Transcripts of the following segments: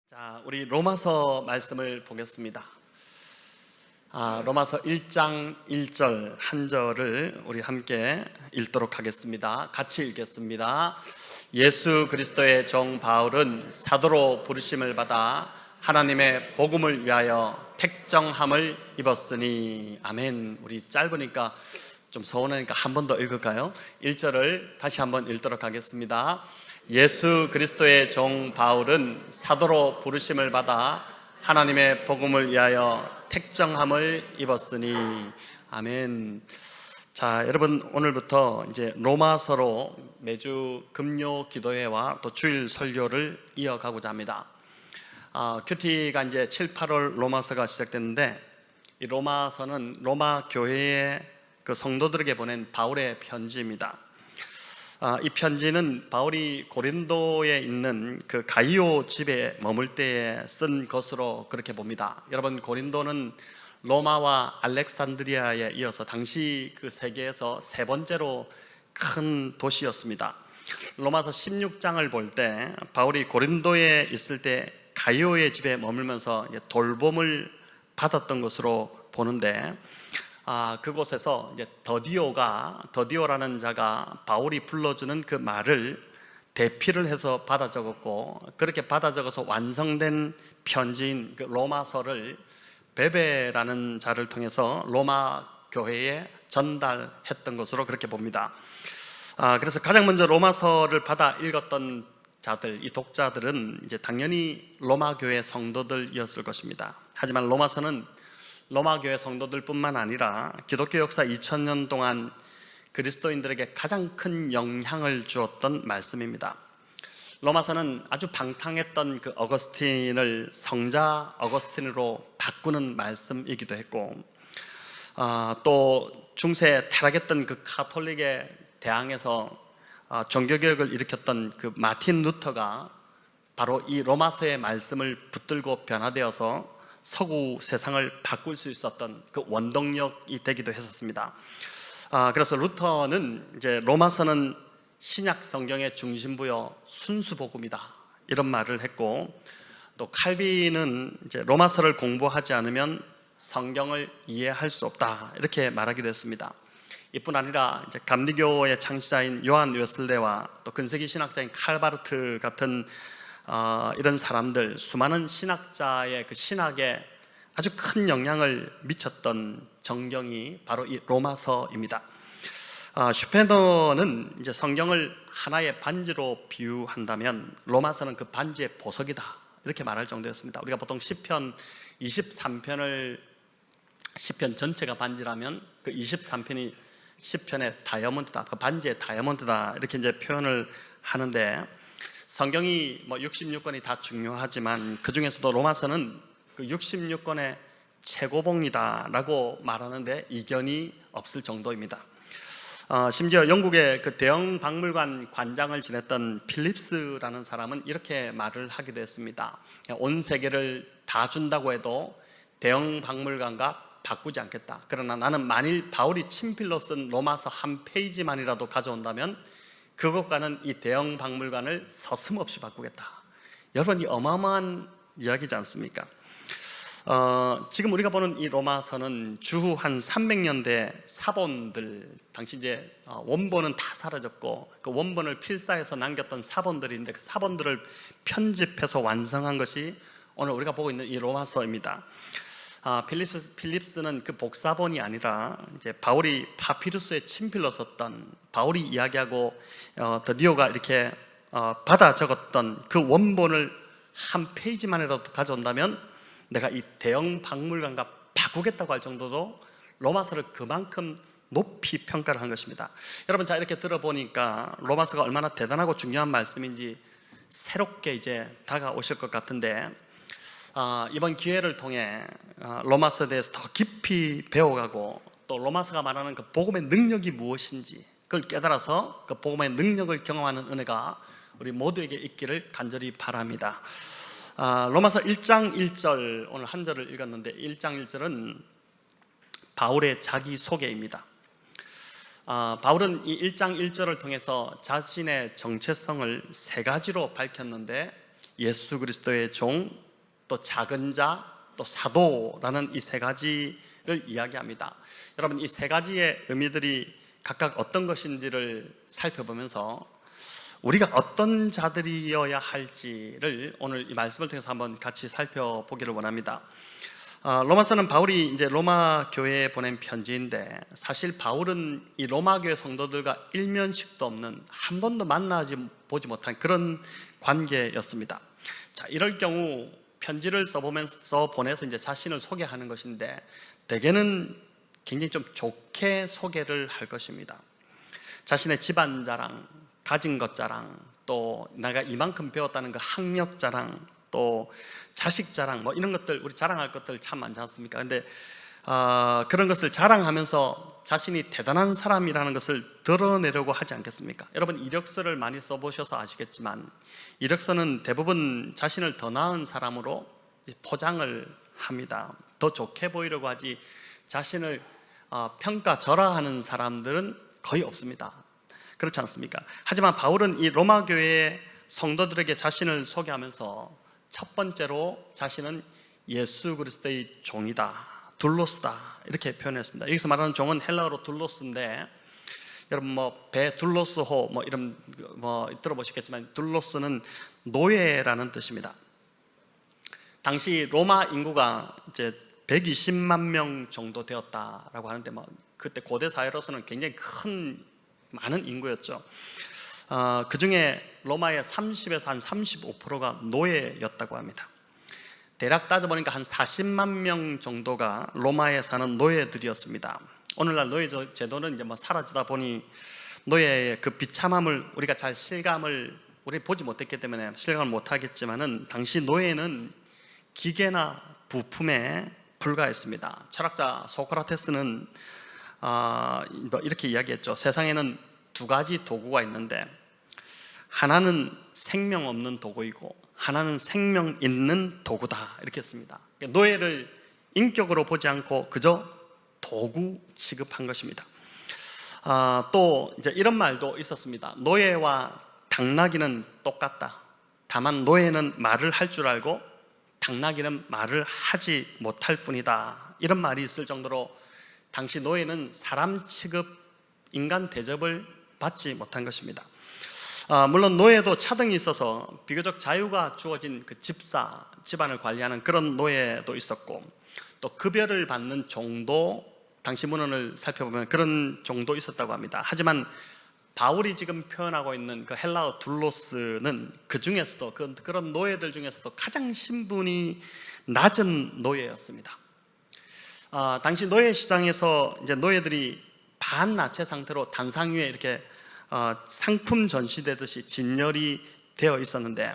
자, 우리 로마서 말씀을 보겠습니다. 로마서 1장 1절 한 절을 우리 함께 읽도록 하겠습니다. 같이 읽겠습니다. 예수 그리스도의 종 바울은 사도로 부르심을 받아 하나님의 복음을 위하여 택정함을 입었으니. 아멘. 우리 짧으니까 좀 서운하니까 한 번 더 읽을까요? 1절을 다시 한번 읽도록 하겠습니다. 예수 그리스도의 종 바울은 사도로 부르심을 받아 하나님의 복음을 위하여 택정함을 입었으니. 아멘. 자, 여러분, 오늘부터 이제 로마서로 매주 금요 기도회와 또 주일 설교를 이어가고자 합니다. 큐티가 이제 7, 8월 로마서가 시작됐는데, 이 로마서는 로마 교회의 그 성도들에게 보낸 바울의 편지입니다. 이 편지는 바울이 고린도에 있는 그 가이오 집에 머물 때에 쓴 것으로 그렇게 봅니다. 여러분, 고린도는 로마와 알렉산드리아에 이어서 당시 그 세계에서 세 번째로 큰 도시였습니다. 로마서 16장을 볼 때 바울이 고린도에 있을 때 가이오의 집에 머물면서 돌봄을 받았던 것으로 보는데, 그곳에서 이제 더디오라는 자가 바울이 불러주는 그 말을 대피를 해서 받아 적었고, 그렇게 받아 적어서 완성된 편지인 그 로마서를 베베라는 자를 통해서 로마 교회에 전달했던 것으로 그렇게 봅니다. 그래서 가장 먼저 로마서를 받아 읽었던 자들, 이 독자들은 이제 당연히 로마 교회 성도들이었을 것입니다. 하지만 로마서는 로마 교회 성도들뿐만 아니라 기독교 역사 2000년 동안 그리스도인들에게 가장 큰 영향을 주었던 말씀입니다. 로마서는 아주 방탕했던 그 어거스틴을 성자 어거스틴으로 바꾸는 말씀이기도 했고, 또 중세에 타락했던 그 가톨릭에 대항해서 종교개혁을 일으켰던 그 마틴 루터가 바로 이 로마서의 말씀을 붙들고 변화되어서 서구 세상을 바꿀 수 있었던 그 원동력이 되기도 했었습니다. 그래서 루터는 이제 로마서는 신약 성경의 중심부여 순수복음이다, 이런 말을 했고, 또 칼빈은 이제 로마서를 공부하지 않으면 성경을 이해할 수 없다, 이렇게 말하기도 했습니다. 이뿐 아니라 이제 감리교의 창시자인 요한 웨슬레와 또 근세기 신학자인 칼바르트 같은 이런 사람들, 수많은 신학자의 그 신학에 아주 큰 영향을 미쳤던 정경이 바로 이 로마서입니다. 슈페너는 이제 성경을 하나의 반지로 비유한다면 로마서는 그 반지의 보석이다, 이렇게 말할 정도였습니다. 우리가 보통 시편 23편을, 시편 전체가 반지라면 그 23편이 시편의 다이아몬드다, 그 반지의 다이아몬드다, 이렇게 이제 표현을 하는데, 성경이 뭐 66권이 다 중요하지만 그 중에서도 로마서는 그 66권의 최고봉이다라고 말하는데 이견이 없을 정도입니다. 심지어 영국의 그 대형 박물관 관장을 지냈던 필립스라는 사람은 이렇게 말을 하기도 했습니다. 온 세계를 다 준다고 해도 대형 박물관과 바꾸지 않겠다. 그러나 나는 만일 바울이 친필로 쓴 로마서 한 페이지만이라도 가져온다면 그것과는 이 대형 박물관을 서슴없이 바꾸겠다. 여러분, 이 어마어마한 이야기지 않습니까? 지금 우리가 보는 이 로마서는 주후 한 300년대 사본들, 당시 이제 원본은 다 사라졌고 그 원본을 필사해서 남겼던 사본들인데, 그 사본들을 편집해서 완성한 것이 오늘 우리가 보고 있는 이 로마서입니다. 필립스는 그 복사본이 아니라 이제 바울이 파피루스에 친필로 썼던, 바울이 이야기하고 더디오가 이렇게 받아 적었던 그 원본을 한 페이지만이라도 가져온다면 내가 이 대형 박물관과 바꾸겠다고 할 정도로 로마서를 그만큼 높이 평가를 한 것입니다. 여러분, 자, 이렇게 들어보니까 로마서가 얼마나 대단하고 중요한 말씀인지 새롭게 이제 다가오실 것 같은데, 이번 기회를 통해 로마서에 대해서 더 깊이 배워가고, 또 로마서가 말하는 그 복음의 능력이 무엇인지 그걸 깨달아서 그 복음의 능력을 경험하는 은혜가 우리 모두에게 있기를 간절히 바랍니다. 로마서 1장 1절, 오늘 한 절을 읽었는데 1장 1절은 바울의 자기소개입니다. 바울은 이 1장 1절을 통해서 자신의 정체성을 세 가지로 밝혔는데, 예수 그리스도의 종, 또 작은 자, 또 사도라는 이 세 가지를 이야기합니다. 여러분, 이 세 가지의 의미들이 각각 어떤 것인지를 살펴보면서 우리가 어떤 자들이어야 할지를 오늘 이 말씀을 통해서 한번 같이 살펴보기를 원합니다. 로마서는 바울이 이제 로마 교회에 보낸 편지인데, 사실 바울은 이 로마 교회 성도들과 일면식도 없는, 한 번도 보지 못한 그런 관계였습니다. 자, 이럴 경우 편지를 써보면서 보내서 이제 자신을 소개하는 것인데, 대개는 굉장히 좀 좋게 소개를 할 것입니다. 자신의 집안 자랑, 가진 것 자랑, 또 내가 이만큼 배웠다는 그 학력 자랑, 또 자식 자랑, 뭐 이런 것들, 우리 자랑할 것들 참 많지 않습니까? 근데 그런 것을 자랑하면서 자신이 대단한 사람이라는 것을 드러내려고 하지 않겠습니까? 여러분, 이력서를 많이 써보셔서 아시겠지만, 이력서는 대부분 자신을 더 나은 사람으로 포장을 합니다. 더 좋게 보이려고 하지, 자신을 평가절하하는 사람들은 거의 없습니다. 그렇지 않습니까? 하지만 바울은 이 로마 교회의 성도들에게 자신을 소개하면서 첫 번째로 자신은 예수 그리스도의 종이다, 둘로스다, 이렇게 표현했습니다. 여기서 말하는 종은 헬라어로 둘로스인데, 여러분 뭐 베둘로스호 뭐 이런 뭐 들어보셨겠지만, 둘로스는 노예라는 뜻입니다. 당시 로마 인구가 이제 120만 명 정도 되었다라고 하는데, 뭐 그때 고대 사회로서는 굉장히 많은 인구였죠. 그 중에 로마의 30에서 한 35%가 노예였다고 합니다. 대략 따져보니까 한 40만 명 정도가 로마에 사는 노예들이었습니다. 오늘날 노예 제도는 이제 뭐 사라지다 보니 노예의 그 비참함을 우리가 잘 우리 보지 못했기 때문에 실감을 못하겠지만은, 당시 노예는 기계나 부품에 불과했습니다. 철학자 소크라테스는 이렇게 이야기했죠. 세상에는 두 가지 도구가 있는데, 하나는 생명 없는 도구이고 하나는 생명 있는 도구다, 이렇게 했습니다. 노예를 인격으로 보지 않고 그저 도구 취급한 것입니다. 또 이제 이런 말도 있었습니다. 노예와 당나귀는 똑같다. 다만 노예는 말을 할 줄 알고 당나귀는 말을 하지 못할 뿐이다. 이런 말이 있을 정도로 당시 노예는 사람 취급, 인간 대접을 받지 못한 것입니다. 물론 노예도 차등이 있어서 비교적 자유가 주어진 그 집안을 관리하는 그런 노예도 있었고, 또 급여를 받는 종도 당시 문헌을 살펴보면 그런 종도 있었다고 합니다. 하지만 바울이 지금 표현하고 있는 그 헬라어 둘로스는 그 중에서도 그런 노예들 중에서도 가장 신분이 낮은 노예였습니다. 당시 노예 시장에서 이제 노예들이 반나체 상태로 단상 위에 이렇게 상품 전시되듯이 진열이 되어 있었는데,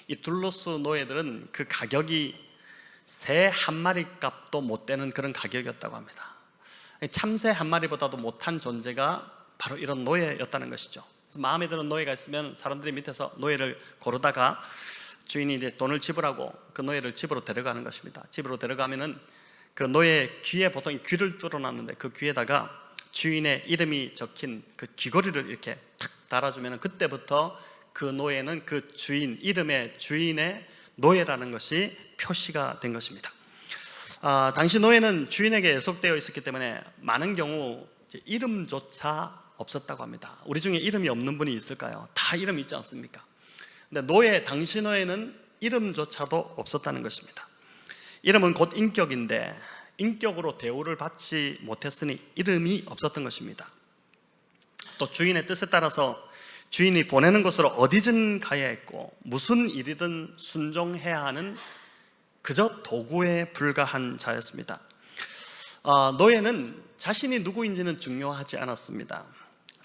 이 둘로스 노예들은 그 가격이 새 한 마리 값도 못 되는 그런 가격이었다고 합니다. 참새 한 마리보다도 못한 존재가 바로 이런 노예였다는 것이죠. 그래서 마음에 드는 노예가 있으면 사람들이 밑에서 노예를 고르다가 주인이 이제 돈을 지불하고 그 노예를 집으로 데려가는 것입니다. 집으로 데려가면은 그 노예 귀에 보통 귀를 뚫어놨는데, 그 귀에다가 주인의 이름이 적힌 그 귀걸이를 이렇게 탁 달아주면, 그때부터 그 노예는 그 이름의 주인의 노예라는 것이 표시가 된 것입니다. 당시 노예는 주인에게 예속되어 있었기 때문에 많은 경우 이름조차 없었다고 합니다. 우리 중에 이름이 없는 분이 있을까요? 다 이름이 있지 않습니까? 근데 당시 노예는 이름조차도 없었다는 것입니다. 이름은 곧 인격인데, 인격으로 대우를 받지 못했으니 이름이 없었던 것입니다. 또 주인의 뜻에 따라서 주인이 보내는 곳으로 어디든 가야 했고, 무슨 일이든 순종해야 하는 그저 도구에 불과한 자였습니다. 노예는 자신이 누구인지는 중요하지 않았습니다.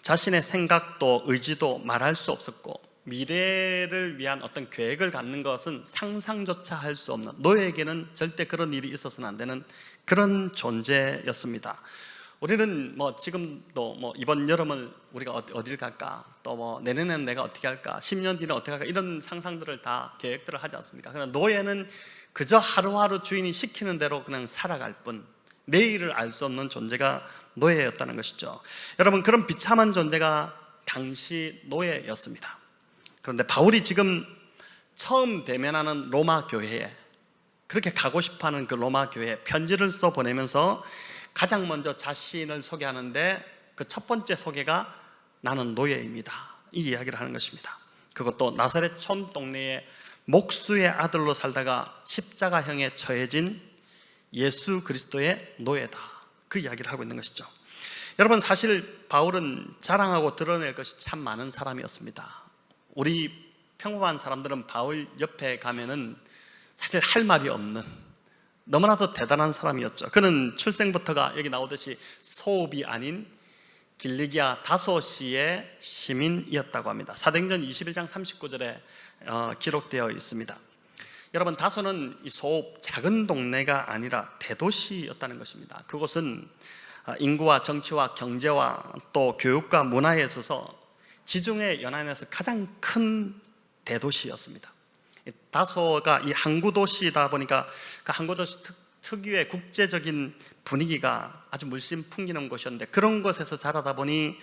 자신의 생각도 의지도 말할 수 없었고, 미래를 위한 어떤 계획을 갖는 것은 상상조차 할 수 없는, 노예에게는 절대 그런 일이 있어서는 안 되는 그런 존재였습니다. 우리는 뭐 지금도 뭐 이번 여름은 우리가 어딜 갈까, 또 뭐 내년에는 내가 어떻게 할까, 10년 뒤는 어떻게 할까, 이런 상상들을 다 계획들을 하지 않습니까? 그러나 노예는 그저 하루하루 주인이 시키는 대로 그냥 살아갈 뿐, 내일을 알 수 없는 존재가 노예였다는 것이죠. 여러분, 그런 비참한 존재가 당시 노예였습니다. 그런데 바울이 지금 처음 대면하는 로마 교회에, 그렇게 가고 싶어하는 그 로마 교회에 편지를 써 보내면서 가장 먼저 자신을 소개하는데 그 첫 번째 소개가 나는 노예입니다, 이 이야기를 하는 것입니다. 그것도 나사렛 촌 동네에 목수의 아들로 살다가 십자가형에 처해진 예수 그리스도의 노예다, 그 이야기를 하고 있는 것이죠. 여러분, 사실 바울은 자랑하고 드러낼 것이 참 많은 사람이었습니다. 우리 평범한 사람들은 바울 옆에 가면은 사실 할 말이 없는, 너무나도 대단한 사람이었죠. 그는 출생부터가 여기 나오듯이 소읍이 아닌 길리기아 다소시의 시민이었다고 합니다. 사도행전 21장 39절에 기록되어 있습니다. 여러분, 다소는 이 소읍 작은 동네가 아니라 대도시였다는 것입니다. 그곳은 인구와 정치와 경제와 또 교육과 문화에 있어서 지중해 연안에서 가장 큰 대도시였습니다. 다소가 이 항구 도시다 보니까 그 항구 도시 특유의 국제적인 분위기가 아주 물씬 풍기는 곳이었는데, 그런 곳에서 자라다 보니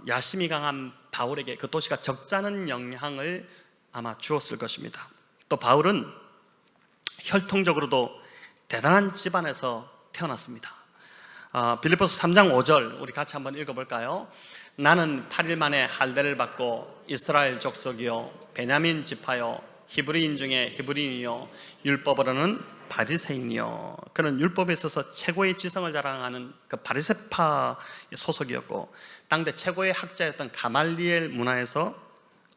야심이 강한 바울에게 그 도시가 적잖은 영향을 아마 주었을 것입니다. 또 바울은 혈통적으로도 대단한 집안에서 태어났습니다. 빌립보서 3장 5절 우리 같이 한번 읽어볼까요? 나는 8일 만에 할례를 받고 이스라엘 족속이요 베냐민 지파요 히브리인 중에 히브리인이요 율법으로는 바리새인이요. 그는 율법에 있어서 최고의 지성을 자랑하는 그 바리새파 소속이었고, 당대 최고의 학자였던 가말리엘 문화에서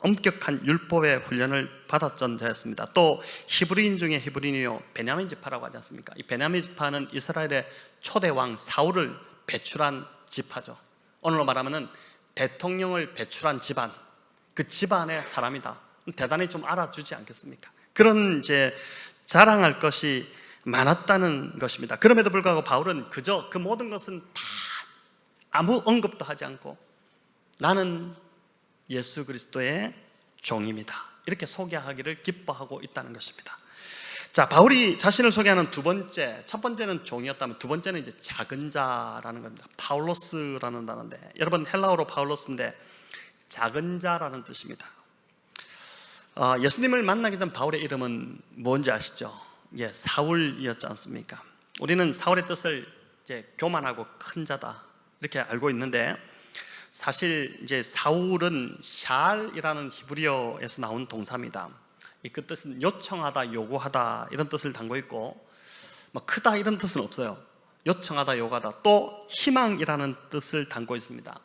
엄격한 율법의 훈련을 받았던 자였습니다. 또 히브리인 중에 히브리인이요 베냐민 지파라고 하지 않습니까? 이 베냐민 지파는 이스라엘의 초대 왕 사울을 배출한 지파죠. 오늘로 말하면은 대통령을 배출한 집안, 그 집안의 사람이다. 대단히 좀 알아주지 않겠습니까? 그런 이제 자랑할 것이 많았다는 것입니다. 그럼에도 불구하고 바울은 그저 그 모든 것은 다 아무 언급도 하지 않고 나는 예수 그리스도의 종입니다, 이렇게 소개하기를 기뻐하고 있다는 것입니다. 자, 바울이 자신을 소개하는 두 번째, 첫 번째는 종이었다면 두 번째는 이제 작은 자라는 겁니다. 파울로스라는 단어인데, 여러분 헬라어로 파울로스인데 작은 자라는 뜻입니다. 예수님을 만나기 전 바울의 이름은 뭔지 아시죠? 예, 사울이었지 않습니까? 우리는 사울의 뜻을 이제 교만하고 큰 자다 이렇게 알고 있는데, 사실 이제 사울은 샬이라는 히브리어에서 나온 동사입니다. 그 뜻은 요청하다, 요구하다 이런 뜻을 담고 있고, 뭐 크다 이런 뜻은 없어요. 요청하다, 요구하다, 또 희망이라는 뜻을 담고 있습니다.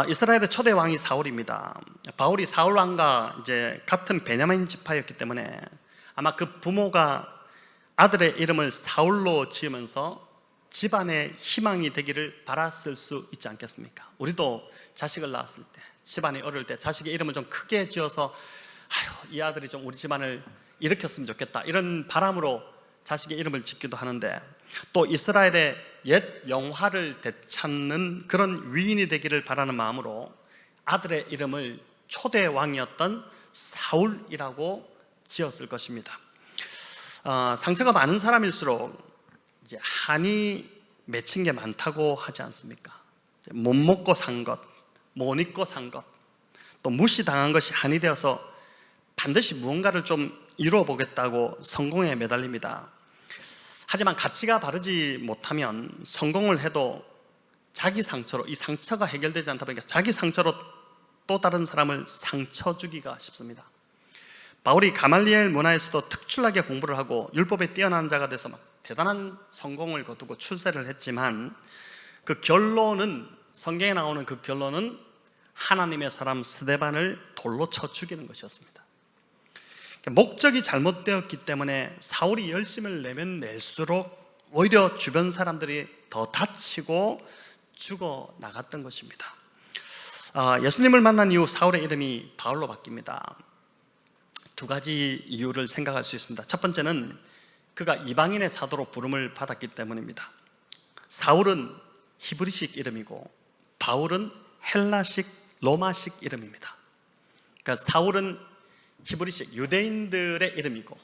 이스라엘의 초대 왕이 사울입니다. 바울이 사울 왕과 이제 같은 베냐민 지파였기 때문에 아마 그 부모가 아들의 이름을 사울로 지으면서 집안의 희망이 되기를 바랐을 수 있지 않겠습니까? 우리도 자식을 낳았을 때, 집안이 어릴 때 자식의 이름을 좀 크게 지어서 이 아들이 좀 우리 집안을 일으켰으면 좋겠다, 이런 바람으로 자식의 이름을 짓기도 하는데, 또 이스라엘의 옛 영화를 되찾는 그런 위인이 되기를 바라는 마음으로 아들의 이름을 초대 왕이었던 사울이라고 지었을 것입니다. 상처가 많은 사람일수록 이제 한이 맺힌 게 많다고 하지 않습니까? 못 먹고 산 것, 못 입고 산 것, 또 무시당한 것이 한이 되어서 반드시 무언가를 좀 이루어 보겠다고 성공에 매달립니다. 하지만 가치가 바르지 못하면 성공을 해도 자기 상처로, 이 상처가 해결되지 않다 보니까 자기 상처로 또 다른 사람을 상처 주기가 쉽습니다. 바울이 가말리엘 문화에서도 특출나게 공부를 하고 율법에 뛰어난 자가 돼서 막 대단한 성공을 거두고 출세를 했지만, 그 결론은, 성경에 나오는 그 결론은 하나님의 사람 스데반을 돌로 쳐 죽이는 것이었습니다. 목적이 잘못되었기 때문에 사울이 열심을 내면 낼수록 오히려 주변 사람들이 더 다치고 죽어 나갔던 것입니다. 예수님을 만난 이후 사울의 이름이 바울로 바뀝니다. 두 가지 이유를 생각할 수 있습니다. 첫 번째는 그가 이방인의 사도로 부름을 받았기 때문입니다. 사울은 히브리식 이름이고 바울은 헬라식, 로마식 이름입니다. 그러니까 사울은 히브리식 유대인들의 이름이고,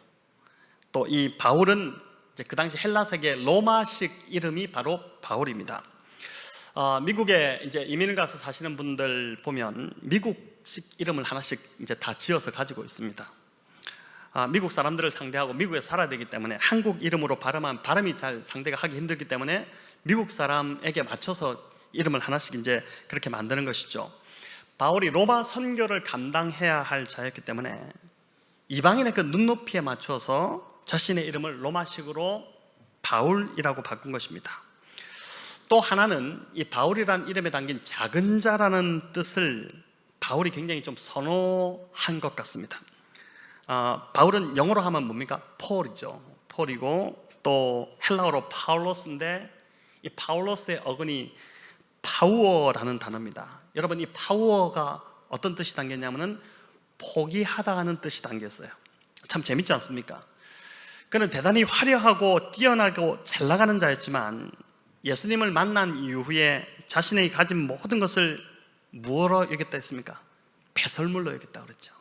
또 이 바울은 이제 그 당시 헬라세계 로마식 이름이 바로 바울입니다. 미국에 이제 이민을 가서 사시는 분들 보면 미국식 이름을 하나씩 이제 다 지어서 가지고 있습니다. 미국 사람들을 상대하고 미국에 살아야 되기 때문에 한국 이름으로 발음하면 발음이 잘 상대가 하기 힘들기 때문에 미국 사람에게 맞춰서 이름을 하나씩 이제 그렇게 만드는 것이죠. 바울이 로마 선교를 감당해야 할 자였기 때문에 이방인의 그 눈높이에 맞춰서 자신의 이름을 로마식으로 바울이라고 바꾼 것입니다. 또 하나는 이 바울이라는 이름에 담긴 작은 자라는 뜻을 바울이 굉장히 좀 선호한 것 같습니다. 바울은 영어로 하면 뭡니까? 폴이죠. 폴이고 또 헬라어로 파울로스인데 이 파울로스의 어근이 파우어라는 단어입니다. 여러분, 이 파우어가 어떤 뜻이 담겼냐면은 포기하다는 뜻이 담겼어요. 참 재밌지 않습니까? 그는 대단히 화려하고 뛰어나고 잘 나가는 자였지만 예수님을 만난 이후에 자신이 가진 모든 것을 무엇으로 여겼다 했습니까? 배설물로 여겼다 그랬죠.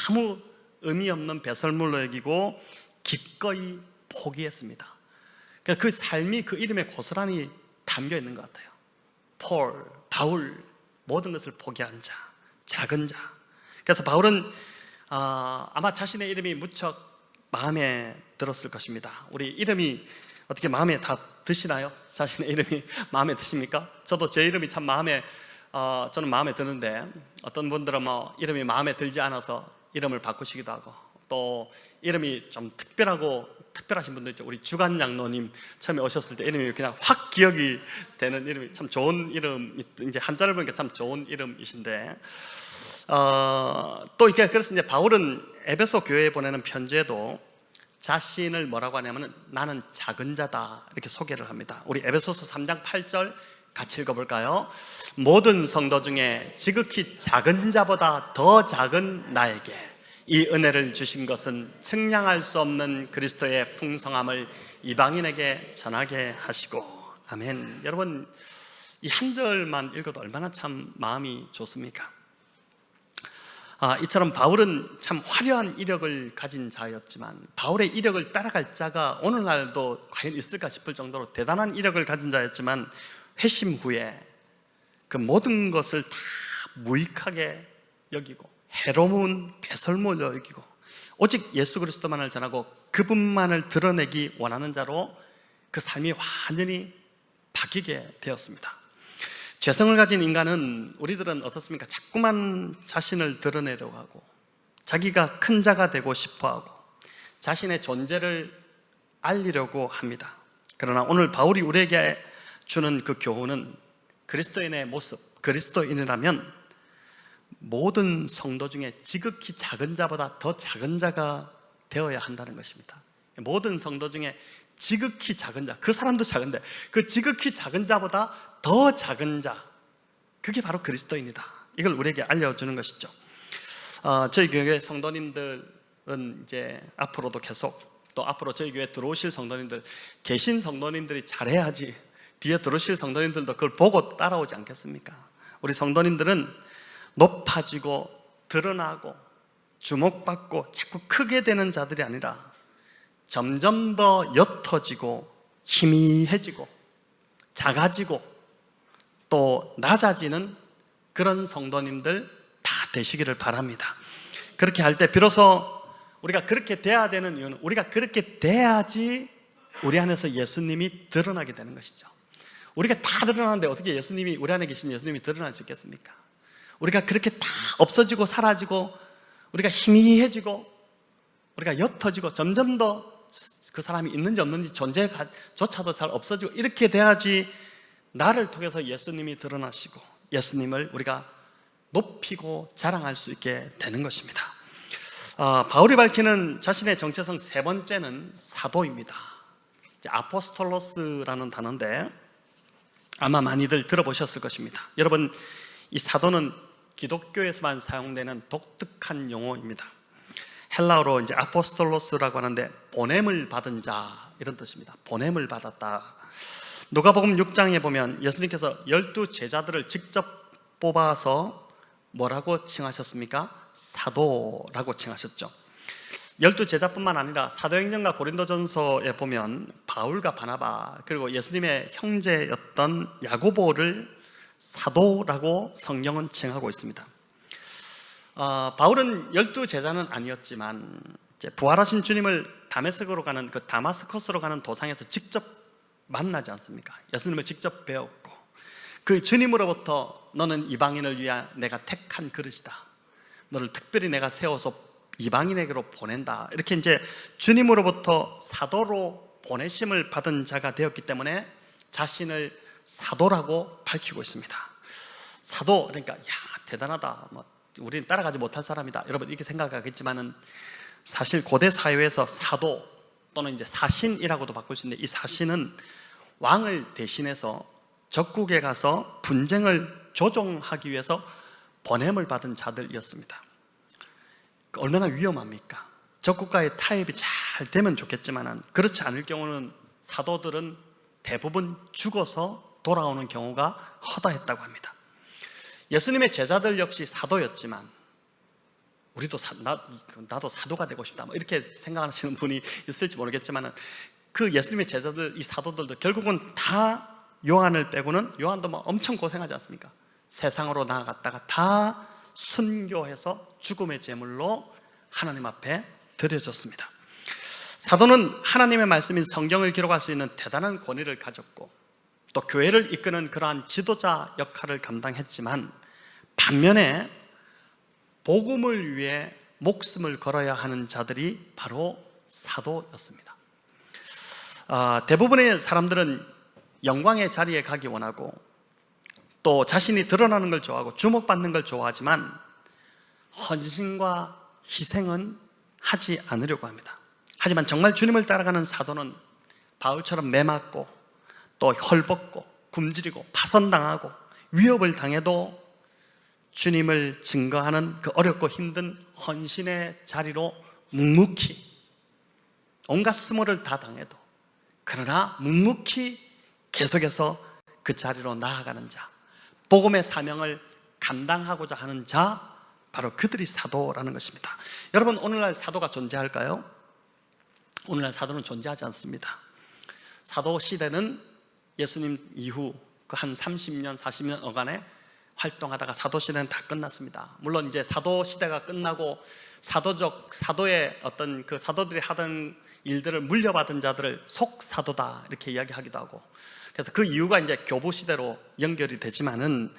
아무 의미 없는 배설물로 여기고 기꺼이 포기했습니다. 그러니까 그 삶이 그 이름에 고스란히 담겨 있는 것 같아요. 폴, 바울, 모든 것을 포기한 자, 작은 자. 그래서 바울은 아마 자신의 이름이 무척 마음에 들었을 것입니다. 우리 이름이 어떻게 마음에 다 드시나요? 자신의 이름이 마음에 드십니까? 저도 제 이름이 참 저는 마음에 드는데 어떤 분들은 뭐 이름이 마음에 들지 않아서 이름을 바꾸시기도 하고, 또 이름이 좀 특별하신 분들 있죠. 우리 주간 장로님 처음에 오셨을 때 이름이 그냥 확 기억이 되는 이름이 참 좋은 이름, 이제 한자를 보니까 참 좋은 이름이신데, 또 이렇게 그래서 이제 바울은 에베소 교회에 보내는 편지에도 자신을 뭐라고 하냐면은 나는 작은 자다 이렇게 소개를 합니다. 우리 에베소서 3장 8절 같이 읽어볼까요? 모든 성도 중에 지극히 작은 자보다 더 작은 나에게 이 은혜를 주신 것은 측량할 수 없는 그리스도의 풍성함을 이방인에게 전하게 하시고. 아멘. 여러분, 이 한 절만 읽어도 얼마나 참 마음이 좋습니까? 이처럼 바울은 참 화려한 이력을 가진 자였지만 바울의 이력을 따라갈 자가 오늘날도 과연 있을까 싶을 정도로 대단한 이력을 가진 자였지만 회심 후에 그 모든 것을 다 무익하게 여기고 해로운 배설물로 여기고 오직 예수 그리스도만을 전하고 그분만을 드러내기 원하는 자로 그 삶이 완전히 바뀌게 되었습니다. 죄성을 가진 인간은, 우리들은 어떻습니까? 자꾸만 자신을 드러내려고 하고 자기가 큰 자가 되고 싶어하고 자신의 존재를 알리려고 합니다. 그러나 오늘 바울이 우리에게 주는 그 교훈은 그리스도인의 모습, 그리스도인이라면 모든 성도 중에 지극히 작은 자보다 더 작은 자가 되어야 한다는 것입니다. 모든 성도 중에 지극히 작은 자, 그 사람도 작은데 그 지극히 작은 자보다 더 작은 자, 그게 바로 그리스도인이다. 이걸 우리에게 알려주는 것이죠. 저희 교회 성도님들은 이제 앞으로도 계속, 또 앞으로 저희 교회에 들어오실 성도님들, 계신 성도님들이 잘해야지 뒤에 들어오실 성도님들도 그걸 보고 따라오지 않겠습니까? 우리 성도님들은 높아지고 드러나고 주목받고 자꾸 크게 되는 자들이 아니라 점점 더 옅어지고 희미해지고 작아지고 또 낮아지는 그런 성도님들 다 되시기를 바랍니다. 그렇게 할 때 비로소 우리가 그렇게 돼야 되는 이유는 우리가 그렇게 돼야지 우리 안에서 예수님이 드러나게 되는 것이죠. 우리가 다 드러나는데 어떻게 예수님이, 우리 안에 계신 예수님이 드러날 수 있겠습니까? 우리가 그렇게 다 없어지고 사라지고 우리가 희미해지고 우리가 옅어지고 점점 더 그 사람이 있는지 없는지 존재조차도 잘 없어지고 이렇게 돼야지 나를 통해서 예수님이 드러나시고 예수님을 우리가 높이고 자랑할 수 있게 되는 것입니다. 바울이 밝히는 자신의 정체성 세 번째는 사도입니다. 아포스톨로스라는 단어인데 아마 많이들 들어보셨을 것입니다. 여러분, 이 사도는 기독교에서만 사용되는 독특한 용어입니다. 헬라어로 이제 아포스톨로스라고 하는데 보냄을 받은 자, 이런 뜻입니다. 보냄을 받았다. 누가복음 6장에 보면 예수님께서 12 제자들을 직접 뽑아서 뭐라고 칭하셨습니까? 사도라고 칭하셨죠. 12 제자뿐만 아니라 사도행전과 고린도전서에 보면 바울과 바나바 그리고 예수님의 형제였던 야고보를 사도라고 성경은 칭하고 있습니다. 바울은 12제자는 아니었지만 이제 부활하신 주님을 다메섹으로 가는 그 다마스커스로 가는 도상에서 직접 만나지 않습니까? 예수님을 직접 배웠고 그 주님으로부터 너는 이방인을 위한 내가 택한 그릇이다, 너를 특별히 내가 세워서 이방인에게로 보낸다, 이렇게 이제 주님으로부터 사도로 보내심을 받은 자가 되었기 때문에 자신을 사도라고 밝히고 있습니다. 사도, 그러니까 야 대단하다, 뭐 우리는 따라가지 못할 사람이다, 여러분 이렇게 생각하겠지만은 사실 고대 사회에서 사도 또는 이제 사신이라고도 바꿀 수 있는데, 이 사신은 왕을 대신해서 적국에 가서 분쟁을 조정하기 위해서 보냄을 받은 자들이었습니다. 얼마나 위험합니까? 적국과의 타협이 잘 되면 좋겠지만 그렇지 않을 경우는 사도들은 대부분 죽어서 돌아오는 경우가 허다했다고 합니다. 예수님의 제자들 역시 사도였지만 우리도 나도 사도가 되고 싶다, 뭐 이렇게 생각하시는 분이 있을지 모르겠지만 그 예수님의 제자들, 이 사도들도 결국은 다 요한을 빼고는, 요한도 뭐 엄청 고생하지 않습니까? 세상으로 나아갔다가 다 순교해서 죽음의 제물로 하나님 앞에 드려졌습니다. 사도는 하나님의 말씀인 성경을 기록할 수 있는 대단한 권위를 가졌고 또 교회를 이끄는 그러한 지도자 역할을 감당했지만 반면에 복음을 위해 목숨을 걸어야 하는 자들이 바로 사도였습니다. 대부분의 사람들은 영광의 자리에 가기 원하고 또 자신이 드러나는 걸 좋아하고 주목받는 걸 좋아하지만 헌신과 희생은 하지 않으려고 합니다. 하지만 정말 주님을 따라가는 사도는 바울처럼 매맞고 또 헐벗고 굶주리고 파손당하고 위협을 당해도 주님을 증거하는 그 어렵고 힘든 헌신의 자리로 묵묵히, 온갖 수모를 다 당해도 그러나 묵묵히 계속해서 그 자리로 나아가는 자, 복음의 사명을 감당하고자 하는 자, 바로 그들이 사도라는 것입니다. 여러분, 오늘날 사도가 존재할까요? 오늘날 사도는 존재하지 않습니다. 사도 시대는 예수님 이후 그 한 30년, 40년 어간에 활동하다가 사도 시대는 다 끝났습니다. 물론 이제 사도 시대가 끝나고 사도의 어떤 그 사도들이 하던 일들을 물려받은 자들을 속사도다 이렇게 이야기하기도 하고, 그래서 그 이유가 이제 교부 시대로 연결이 되지만은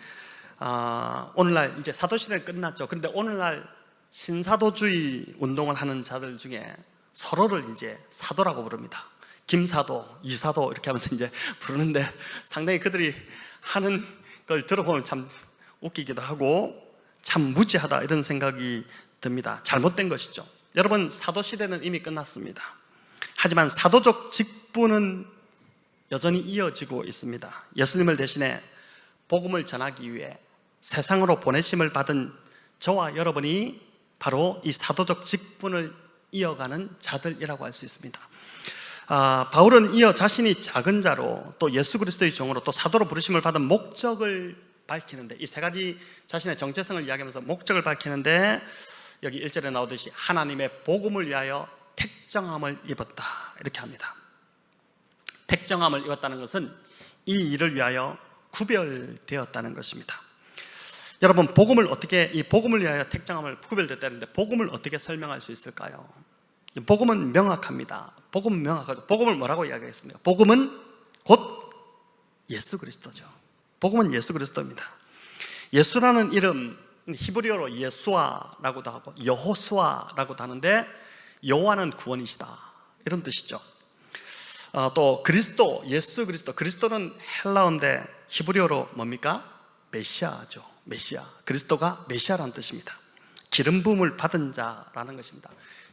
오늘날 이제 사도 시대는 끝났죠. 그런데 오늘날 신사도주의 운동을 하는 자들 중에 서로를 이제 사도라고 부릅니다. 김사도, 이사도 이렇게 하면서 이제 부르는데 상당히 그들이 하는 걸 들어보면 참 웃기기도 하고 참 무지하다 이런 생각이 듭니다. 잘못된 것이죠. 여러분, 사도 시대는 이미 끝났습니다. 하지만 사도적 직분은 여전히 이어지고 있습니다. 예수님을 대신해 복음을 전하기 위해 세상으로 보내심을 받은 저와 여러분이 바로 이 사도적 직분을 이어가는 자들이라고 할 수 있습니다. 바울은 이어 자신이 작은 자로 또 예수 그리스도의 종으로 또 사도로 부르심을 받은 목적을 밝히는데, 이 세 가지 자신의 정체성을 이야기하면서 목적을 밝히는데 여기 1절에 나오듯이 하나님의 복음을 위하여 택정함을 입었다 이렇게 합니다. 택정함을 입었다는 것은 이 일을 위하여 구별되었다는 것입니다. 여러분, 이 복음을 위하여 택정함을 구별됐다는데 복음을 어떻게 설명할 수 있을까요? 복음은 명확합니다. 복음은 명확하죠. 복음을 뭐라고 이야기했습니까? 복음은 곧 예수 그리스도죠. 복음은 예수 그리스도입니다. 예수라는 이름, 히브리어로 예수아라고도 하고 여호수아라고도 하는데 여호와는 구원이시다 이런 뜻이죠. 또 그리스도, 예수 그리스도, 그리스도는 헬라어인데 히브리어로 뭡니까? 메시아죠. 메시아. 그리스도가 메시아라는 뜻입니다. 기름 부음을 받은 자라는 것입니다.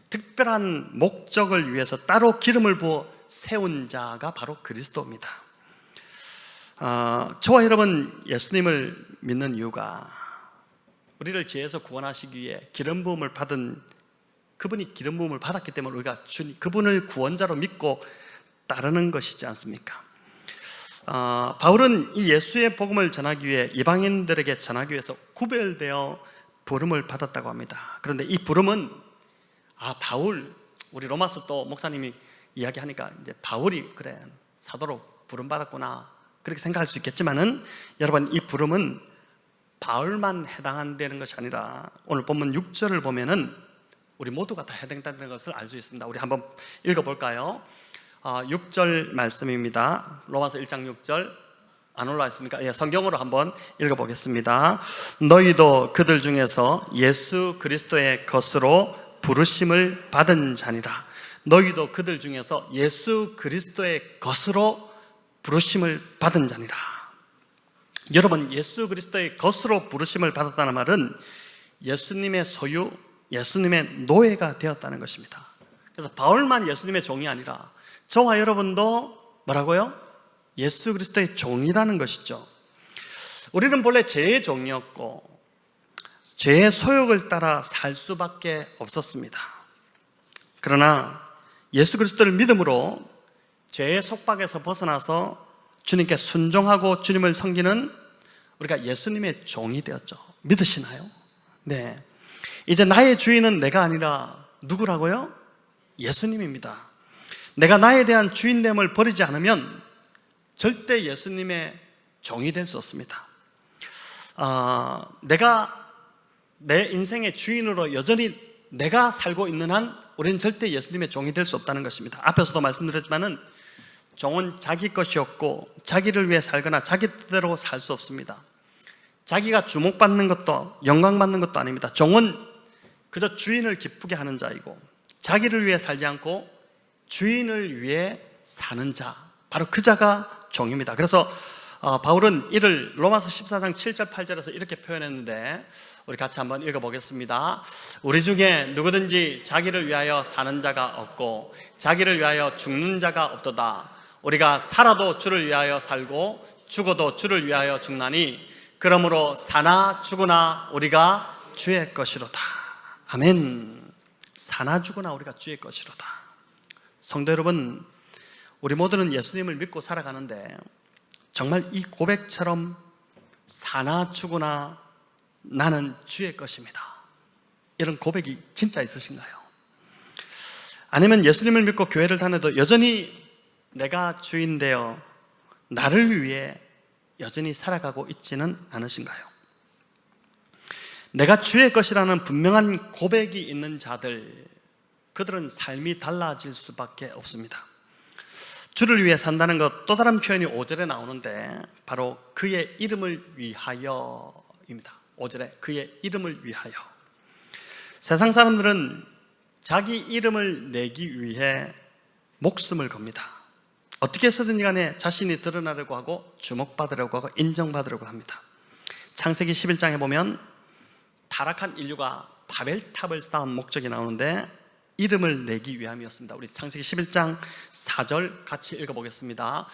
특별한 목적을 위해서 따로 기름을 부어 세운 자가 바로 그리스도입니다. 저와 여러분, 예수님을 믿는 이유가 우리를 죄에서 구원하시기 위해 기름 부음을 받은, 그분이 기름 부음을 받았기 때문에 우리가 그분을 구원자로 믿고 따르는 것이지 않습니까? 바울은 이 예수의 복음을 전하기 위해 이방인들에게 전하기 위해서 구별되어 부름을 받았다고 합니다. 그런데 이 부름은 바울, 우리 로마서 또 목사님이 이야기하니까 이제 바울이 그래 사도로 부름 받았구나, 그렇게 생각할 수 있겠지만은 여러분, 이 부름은 바울만 해당한다는 것이 아니라 오늘 본문 6절을 보면은 우리 모두가 다 해당된다는 것을 알 수 있습니다. 우리 한번 읽어볼까요? 6절 말씀입니다. 로마서 1장 6절 안 올라와 있습니까? 예, 성경으로 한번 읽어보겠습니다. 너희도 그들 중에서 예수 그리스도의 것으로 부르심을 받은 자니라. 너희도 그들 중에서 예수 그리스도의 것으로 부르심을 받은 자니라. 여러분, 예수 그리스도의 것으로 부르심을 받았다는 말은 예수님의 소유, 예수님의 노예가 되었다는 것입니다. 그래서 바울만 예수님의 종이 아니라 저와 여러분도 뭐라고요? 예수 그리스도의 종이라는 것이죠. 우리는 본래 죄의 종이었고 죄의 소욕을 따라 살 수밖에 없었습니다. 그러나 예수 그리스도를 믿음으로 죄의 속박에서 벗어나서 주님께 순종하고 주님을 섬기는 우리가 예수님의 종이 되었죠. 믿으시나요? 네. 이제 나의 주인은 내가 아니라 누구라고요? 예수님입니다. 내가 나에 대한 주인됨을 버리지 않으면 절대 예수님의 종이 될 수 없습니다. 내가 내 인생의 주인으로 여전히 내가 살고 있는 한 우리는 절대 예수님의 종이 될 수 없다는 것입니다. 앞에서도 말씀드렸지만은 종은 자기 것이었고 자기를 위해 살거나 자기 뜻대로 살 수 없습니다. 자기가 주목받는 것도 영광받는 것도 아닙니다. 종은 그저 주인을 기쁘게 하는 자이고 자기를 위해 살지 않고 주인을 위해 사는 자, 바로 그 자가 종입니다. 그래서 바울은 이를 로마서 14장 7절 8절에서 이렇게 표현했는데 우리 같이 한번 읽어보겠습니다. 우리 중에 누구든지 자기를 위하여 사는 자가 없고 자기를 위하여 죽는 자가 없도다. 우리가 살아도 주를 위하여 살고 죽어도 주를 위하여 죽나니 그러므로 사나 죽으나 우리가 주의 것이로다. 아멘. 사나 죽으나 우리가 주의 것이로다. 성도 여러분, 우리 모두는 예수님을 믿고 살아가는데 정말 이 고백처럼 사나 죽으나 나는 주의 것입니다, 이런 고백이 진짜 있으신가요? 아니면 예수님을 믿고 교회를 다녀도 여전히 내가 주인 되어 나를 위해 여전히 살아가고 있지는 않으신가요? 내가 주의 것이라는 분명한 고백이 있는 자들, 그들은 삶이 달라질 수밖에 없습니다. 주를 위해 산다는 것, 또 다른 표현이 5절에 나오는데 바로 그의 이름을 위하여입니다. 5절에 그의 이름을 위하여. 세상 사람들은 자기 이름을 내기 위해 목숨을 겁니다. 어떻게 해서든 간에 자신이 드러나려고 하고 주목받으려고 하고 인정받으려고 합니다. 창세기 11장에 보면 타락한 인류가 바벨탑을 쌓은 목적이 나오는데 이름을 내기 위함이었습니다. 우리 창세기 11장 4절 같이 읽어보겠습니다.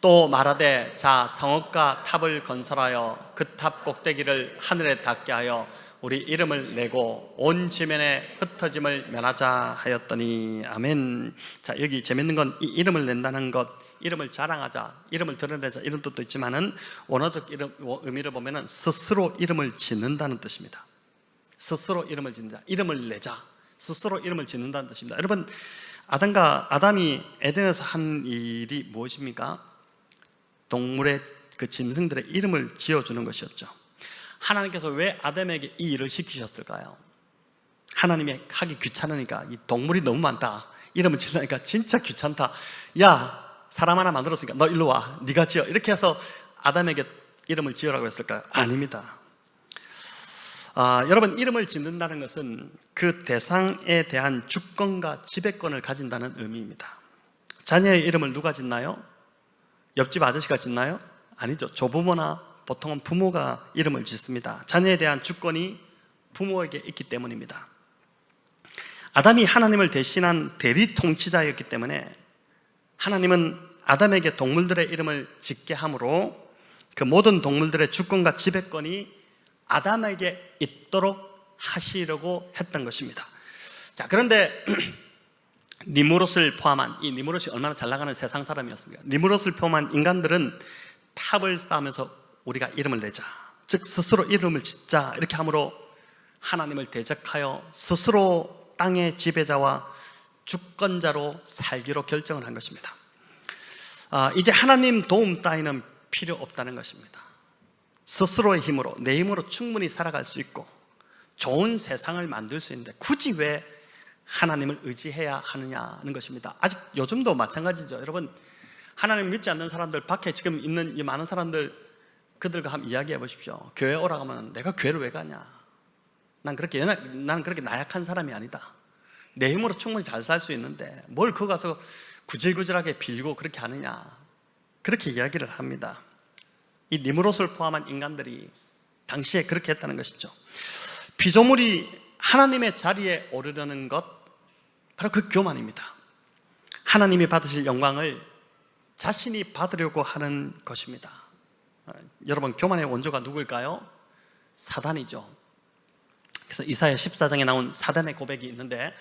또 말하되 자 성읍과 탑을 건설하여 그 탑 꼭대기를 하늘에 닿게 하여 우리 이름을 내고 온 지면에 흩어짐을 면하자 하였더니 아멘. 자, 여기 재밌는 건 이 이름을 낸다는 것, 이름을 자랑하자, 이름을 드러내자, 이런 뜻도 있지만은 원어적 의미를 보면은 스스로 이름을 짓는다는 뜻입니다. 스스로 이름을 짓는다, 이름을 내자, 스스로 이름을 짓는다는 뜻입니다. 여러분, 아담이 에덴에서 한 일이 무엇입니까? 동물의 그 짐승들의 이름을 지어주는 것이었죠. 하나님께서 왜 아담에게 이 일을 시키셨을까요? 하나님이 하기 귀찮으니까, 이 동물이 너무 많다, 이름을 지으니까 진짜 귀찮다, 야 사람 하나 만들었으니까 너 일로 와, 네가 지어, 이렇게 해서 아담에게 이름을 지으라고 했을까요? 아닙니다. 여러분, 이름을 짓는다는 것은 그 대상에 대한 주권과 지배권을 가진다는 의미입니다. 자녀의 이름을 누가 짓나요? 옆집 아저씨가 짓나요? 아니죠. 조부모나 보통은 부모가 이름을 짓습니다. 자녀에 대한 주권이 부모에게 있기 때문입니다. 아담이 하나님을 대신한 대리 통치자였기 때문에 하나님은 아담에게 동물들의 이름을 짓게 함으로 그 모든 동물들의 주권과 지배권이 아담에게 있도록 하시려고 했던 것입니다. 자, 그런데 니무롯을 포함한, 이 니무롯이 얼마나 잘 나가는 세상 사람이었습니까? 니무롯을 포함한 인간들은 탑을 쌓으면서 우리가 이름을 내자, 즉 스스로 이름을 짓자, 이렇게 함으로 하나님을 대적하여 스스로 땅의 지배자와 주권자로 살기로 결정을 한 것입니다. 이제 하나님 도움 따위는 필요 없다는 것입니다. 스스로의 힘으로, 내 힘으로 충분히 살아갈 수 있고 좋은 세상을 만들 수 있는데 굳이 왜 하나님을 의지해야 하느냐는 것입니다. 아직 요즘도 마찬가지죠. 여러분, 하나님 믿지 않는 사람들, 밖에 지금 있는 이 많은 사람들, 그들과 한번 이야기해 보십시오. 교회 오라고 하면 내가 교회를 왜 가냐? 나는 그렇게 나약한 사람이 아니다. 내 힘으로 충분히 잘 살 수 있는데 뭘 거기 가서 구질구질하게 빌고 그렇게 하느냐, 그렇게 이야기를 합니다. 이 니므롯을 포함한 인간들이 당시에 그렇게 했다는 것이죠. 피조물이 하나님의 자리에 오르려는 것, 바로 그 교만입니다. 하나님이 받으실 영광을 자신이 받으려고 하는 것입니다. 여러분, 교만의 원조가 누구일까요? 사단이죠. 그래서 이사야 14장에 나온 사단의 고백이 있는데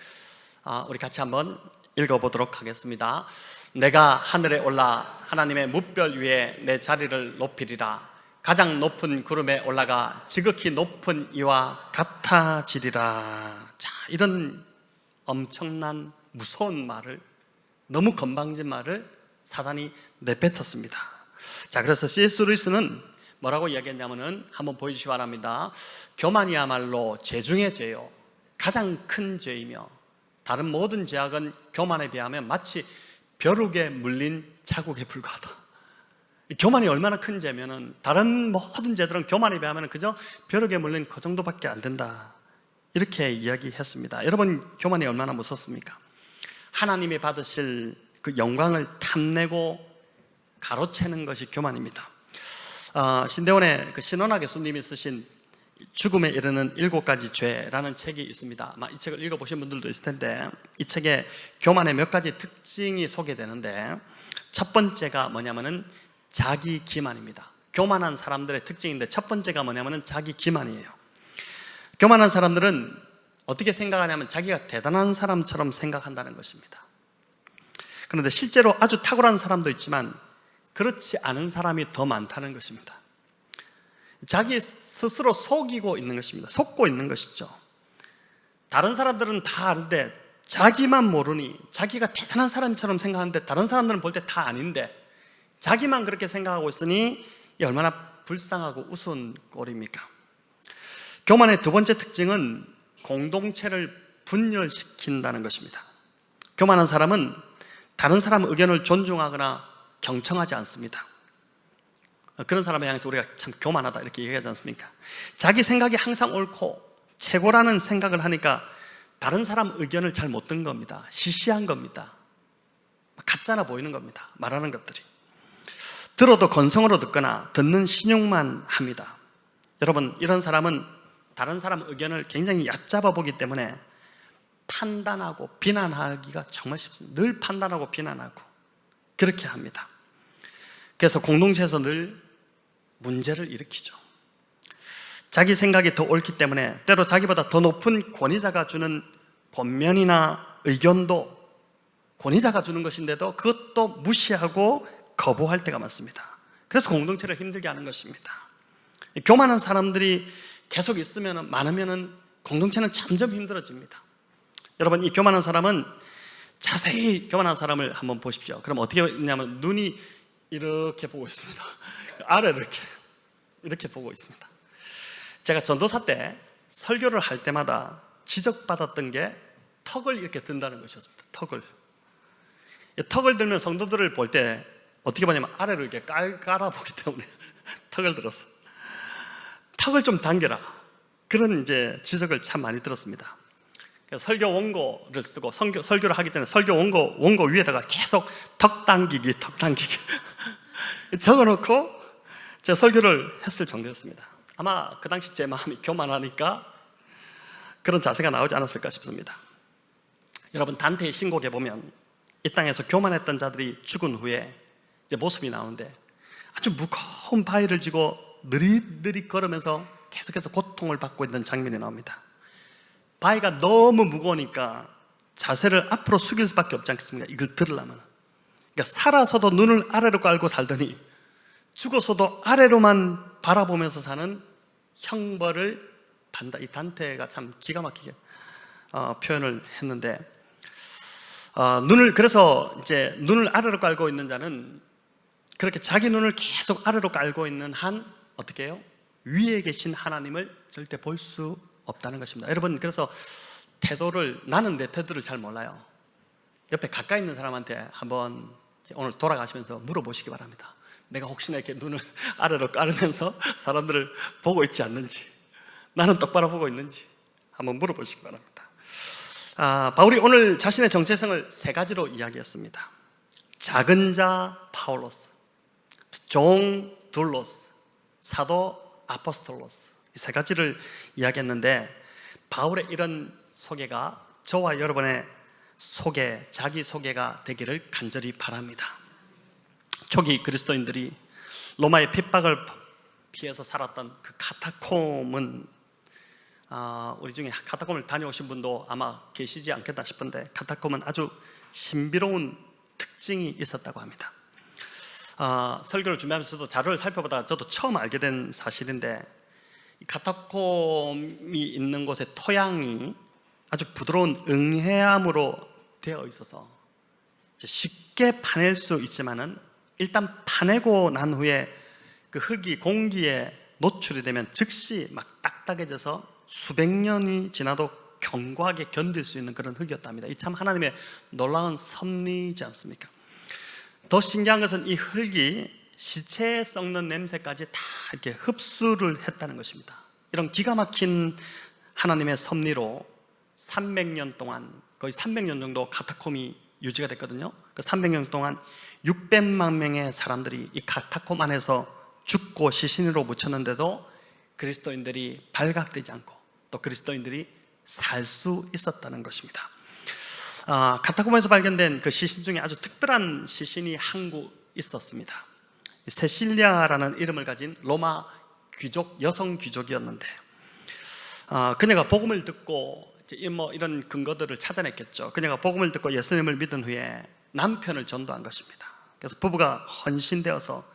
우리 같이 한번 읽어보도록 하겠습니다. 내가 하늘에 올라 하나님의 뭇별 위에 내 자리를 높이리라. 가장 높은 구름에 올라가 지극히 높은 이와 같아지리라. 자, 이런 엄청난 무서운 말을, 너무 건방진 말을 사단이 내뱉었습니다. 자, 그래서 C.S. 루이스는 뭐라고 이야기했냐면은, 한번 보여주시기 바랍니다. 교만이야말로 죄 중의 죄요, 가장 큰 죄이며 다른 모든 죄악은 교만에 비하면 마치 벼룩에 물린 자국에 불과하다. 교만이 얼마나 큰 죄면은 다른 모든 죄들은 교만에 비하면 그저 벼룩에 물린 그 정도밖에 안 된다, 이렇게 이야기했습니다. 여러분, 교만이 얼마나 무섭습니까? 하나님이 받으실 그 영광을 탐내고 가로채는 것이 교만입니다. 신대원의 그 신원하 교수님이 쓰신 죽음에 이르는 7가지 죄라는 책이 있습니다. 아마 이 책을 읽어보신 분들도 있을 텐데, 이 책에 교만의 몇 가지 특징이 소개되는데, 첫 번째가 뭐냐면은 자기 기만입니다. 교만한 사람들의 특징인데 첫 번째가 뭐냐면은 자기 기만이에요. 교만한 사람들은 어떻게 생각하냐면 자기가 대단한 사람처럼 생각한다는 것입니다. 그런데 실제로 아주 탁월한 사람도 있지만 그렇지 않은 사람이 더 많다는 것입니다. 자기 스스로 속이고 있는 것입니다. 속고 있는 것이죠. 다른 사람들은 다 아는데 자기만 모르니, 자기가 대단한 사람처럼 생각하는데 다른 사람들은 볼 때 다 아닌데 자기만 그렇게 생각하고 있으니 얼마나 불쌍하고 우스운 꼴입니까? 교만의 두 번째 특징은 공동체를 분열시킨다는 것입니다. 교만한 사람은 다른 사람 의견을 존중하거나 경청하지 않습니다. 그런 사람에 향해서 우리가 참 교만하다 이렇게 얘기하지 않습니까? 자기 생각이 항상 옳고 최고라는 생각을 하니까 다른 사람 의견을 잘 못 듣는 겁니다. 시시한 겁니다. 가짜나 보이는 겁니다. 말하는 것들이. 들어도 건성으로 듣거나 듣는 신용만 합니다. 여러분, 이런 사람은 다른 사람 의견을 굉장히 얕잡아 보기 때문에 판단하고 비난하기가 정말 쉽습니다. 늘 판단하고 비난하고 그렇게 합니다. 그래서 공동체에서 늘 문제를 일으키죠. 자기 생각이 더 옳기 때문에 때로 자기보다 더 높은 권위자가 주는 권면이나 의견도 권위자가 주는 것인데도 그것도 무시하고 거부할 때가 많습니다. 그래서 공동체를 힘들게 하는 것입니다. 교만한 사람들이 계속 있으면, 많으면 공동체는 점점 힘들어집니다. 여러분, 이 교만한 사람은, 자세히 교만한 사람을 한번 보십시오. 그럼 어떻게 있냐면 눈이 이렇게 보고 있습니다. 아래를 이렇게 보고 있습니다. 제가 전도사 때 설교를 할 때마다 지적받았던 게 턱을 이렇게 든다는 것이었습니다. 턱을 들면 성도들을 볼 때 어떻게 보냐면 아래로 이렇게 깔아보기 때문에 턱을 들었어. 턱을 좀 당겨라, 그런 이제 지적을 참 많이 들었습니다. 설교 원고를 쓰고 설교를 하기 전에 설교 원고 위에다가 계속 턱 당기기 적어놓고 제가 설교를 했을 정도였습니다. 아마 그 당시 제 마음이 교만하니까 그런 자세가 나오지 않았을까 싶습니다. 여러분, 단테의 신곡에 보면 이 땅에서 교만했던 자들이 죽은 후에 이제 모습이 나오는데 아주 무거운 바위를 지고 느릿느릿 걸으면서 계속해서 고통을 받고 있는 장면이 나옵니다. 바위가 너무 무거우니까 자세를 앞으로 숙일 수밖에 없지 않겠습니까? 이걸 들으려면. 그러니까 살아서도 눈을 아래로 깔고 살더니 죽어서도 아래로만 바라보면서 사는 형벌을 받는다. 이 단테가 참 기가 막히게 표현을 했는데, 그래서 이제 눈을 아래로 깔고 있는 자는 그렇게 자기 눈을 계속 아래로 깔고 있는 한 어떻게 해요? 위에 계신 하나님을 절대 볼 수 없다는 것입니다. 여러분, 그래서 나는 내 태도를 잘 몰라요. 옆에 가까이 있는 사람한테 한번 오늘 돌아가시면서 물어보시기 바랍니다. 내가 혹시나 이렇게 눈을 아래로 깔으면서 사람들을 보고 있지 않는지, 나는 똑바로 보고 있는지 한번 물어보시기 바랍니다. 바울이 오늘 자신의 정체성을 세 가지로 이야기했습니다. 작은 자 파울로스, 종 둘로스, 사도 아포스톨로스, 이 세 가지를 이야기했는데, 바울의 이런 소개가 저와 여러분의 자기 소개가 되기를 간절히 바랍니다. 초기 그리스도인들이 로마의 핍박을 피해서 살았던 그 카타콤은, 우리 중에 카타콤을 다녀오신 분도 아마 계시지 않겠다 싶은데, 카타콤은 아주 신비로운 특징이 있었다고 합니다. 설교를 준비하면서도 자료를 살펴보다가 저도 처음 알게 된 사실인데, 이 카타콤이 있는 곳의 토양이 아주 부드러운 응해암으로 되어 있어서 쉽게 파낼 수 있지만은, 일단 파내고 난 후에 그 흙이 공기에 노출이 되면 즉시 막 딱딱해져서 수백 년이 지나도 견고하게 견딜 수 있는 그런 흙이었답니다. 이 참 하나님의 놀라운 섭리이지 않습니까? 더 신기한 것은 이 흙이 시체에 썩는 냄새까지 다 이렇게 흡수를 했다는 것입니다. 이런 기가 막힌 하나님의 섭리로 300년 동안, 거의 300년 정도 카타콤이 유지가 됐거든요. 그 300년 동안 600만 명의 사람들이 이 카타콤 안에서 죽고 시신으로 묻혔는데도 그리스도인들이 발각되지 않고 또 그리스도인들이 살 수 있었다는 것입니다. 카타콤에서 발견된 그 시신 중에 아주 특별한 시신이 한 구 있었습니다. 세실리아라는 이름을 가진 로마 귀족, 여성 귀족이었는데, 그녀가 복음을 듣고 이런 근거들을 찾아냈겠죠. 그녀가 복음을 듣고 예수님을 믿은 후에 남편을 전도한 것입니다. 그래서 부부가 헌신되어서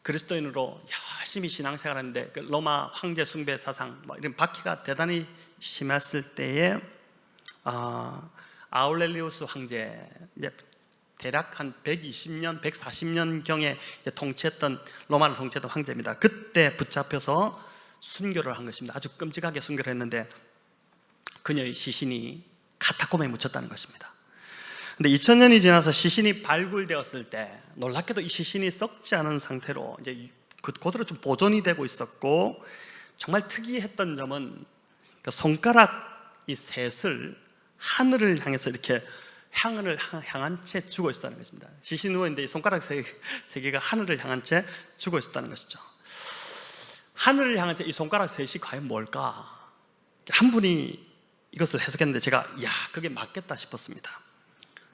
그리스도인으로 열심히 신앙생활하는데, 그 로마 황제 숭배 사상 이런 박해가 대단히 심했을 때에 아울렐리우스 황제, 이제 대략 한 120년, 140년경에 통치했던, 로마를 통치했던 황제입니다. 그때 붙잡혀서 순교를 한 것입니다. 아주 끔찍하게 순교를 했는데 그녀의 시신이 카타콤에 묻혔다는 것입니다. 근데 2000년이 지나서 시신이 발굴되었을 때 놀랍게도 이 시신이 썩지 않은 상태로 이제 그대로 좀 보존이 되고 있었고, 정말 특이했던 점은 그 손가락 이 셋을 하늘을 향해서 이렇게 하늘을 향한 채 죽어 있었다는 것입니다. 시신 누워있는데 이 손가락 세 개가 하늘을 향한 채 죽어 있었다는 것이죠. 하늘을 향한 채 이 손가락 셋이 과연 뭘까? 한 분이 이것을 해석했는데 제가 그게 맞겠다 싶었습니다.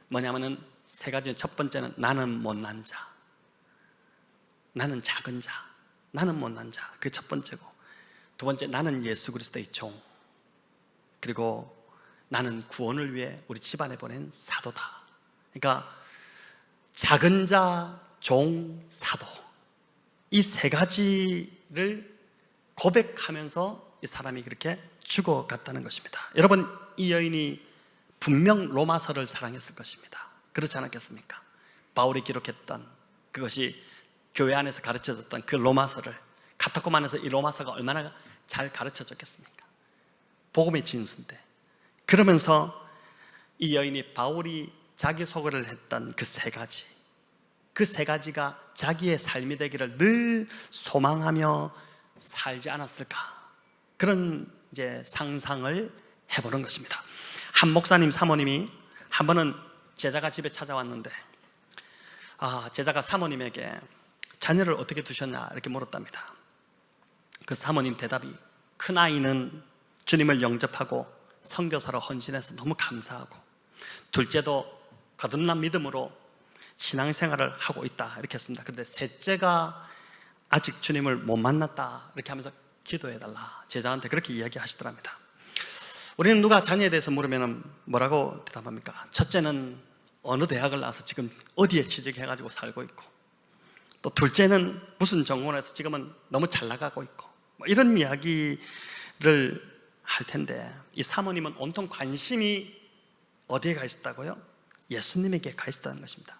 뭐냐면은 세 가지. 첫 번째는 나는 못난 자, 나는 작은 자, 나는 못난 자, 그게 첫 번째고, 두 번째 나는 예수 그리스도의 종, 그리고 나는 구원을 위해 우리 집안에 보낸 사도다. 그러니까 작은 자, 종, 사도, 이 세 가지를 고백하면서 이 사람이 그렇게 죽어갔다는 것입니다. 여러분, 이 여인이 분명 로마서를 사랑했을 것입니다. 그렇지 않았겠습니까? 바울이 기록했던 그것이 교회 안에서 가르쳐졌던 그 로마서를, 카타콤 안에서 이 로마서가 얼마나 잘 가르쳐졌겠습니까? 복음의 진수인데. 그러면서 이 여인이 바울이 자기 소개를 했던 그 세 가지, 그 세 가지가 자기의 삶이 되기를 늘 소망하며 살지 않았을까, 그런 이제 상상을 해보는 것입니다. 한 목사님 사모님이 한 번은 제자가 집에 찾아왔는데, 제자가 사모님에게 자녀를 어떻게 두셨냐 이렇게 물었답니다. 그 사모님 대답이, 큰아이는 주님을 영접하고 선교사로 헌신해서 너무 감사하고, 둘째도 거듭난 믿음으로 신앙생활을 하고 있다 이렇게 했습니다. 그런데 셋째가 아직 주님을 못 만났다 이렇게 하면서 기도해달라, 제자한테 그렇게 이야기하시더랍니다. 우리는 누가 자녀에 대해서 물으면 뭐라고 대답합니까? 첫째는 어느 대학을 나와서 지금 어디에 취직해가지고 살고 있고, 또 둘째는 무슨 전공을 해서 지금은 너무 잘 나가고 있고, 이런 이야기를 할 텐데, 이 사모님은 온통 관심이 어디에 가 있었다고요? 예수님에게 가 있었다는 것입니다.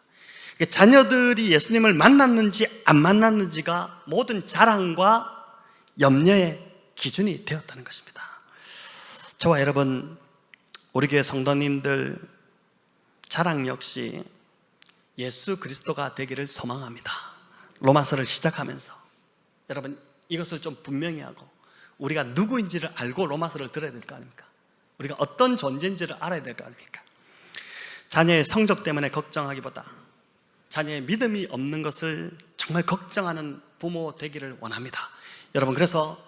자녀들이 예수님을 만났는지 안 만났는지가 모든 자랑과 염려의 기준이 되었다는 것입니다. 저와 여러분, 우리 교회 성도님들 자랑 역시 예수 그리스도가 되기를 소망합니다. 로마서를 시작하면서 여러분, 이것을 좀 분명히 하고 우리가 누구인지를 알고 로마서를 들어야 될 거 아닙니까? 우리가 어떤 존재인지를 알아야 될 거 아닙니까? 자녀의 성적 때문에 걱정하기보다 자녀의 믿음이 없는 것을 정말 걱정하는 부모 되기를 원합니다. 여러분, 그래서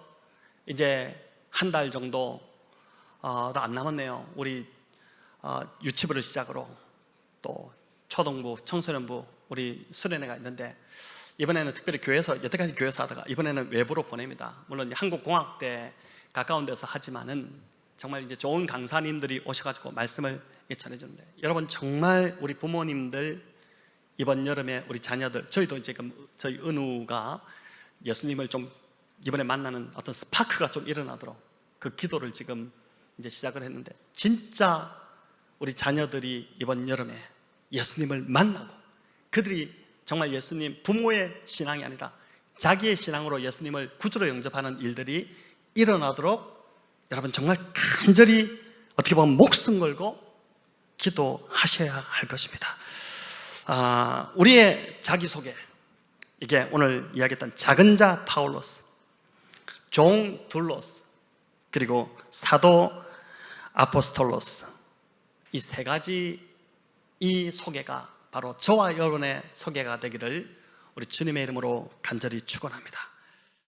이제 한 달 정도 안 남았네요. 우리 유치부를 시작으로 또 초등부, 청소년부 우리 수련회가 있는데, 이번에는 특별히 교회에서, 여태까지 교회에서 하다가 이번에는 외부로 보냅니다. 물론 한국공학대 가까운 데서 하지만은 정말 이제 좋은 강사님들이 오셔가지고 말씀을 전해주는데, 여러분 정말 우리 부모님들 이번 여름에 우리 자녀들, 저희도 지금 저희 은우가 예수님을 좀 이번에 만나는 어떤 스파크가 좀 일어나도록 그 기도를 지금 이제 시작을 했는데, 진짜 우리 자녀들이 이번 여름에 예수님을 만나고 그들이 정말 예수님, 부모의 신앙이 아니라 자기의 신앙으로 예수님을 구주로 영접하는 일들이 일어나도록 여러분 정말 간절히 어떻게 보면 목숨 걸고 기도하셔야 할 것입니다. 우리의 자기소개, 이게 오늘 이야기했던 작은 자 파울로스, 종 둘로스, 그리고 사도 아포스톨로스, 이 세 가지 이 소개가 바로 저와 여러분의 소개가 되기를 우리 주님의 이름으로 간절히 축원합니다.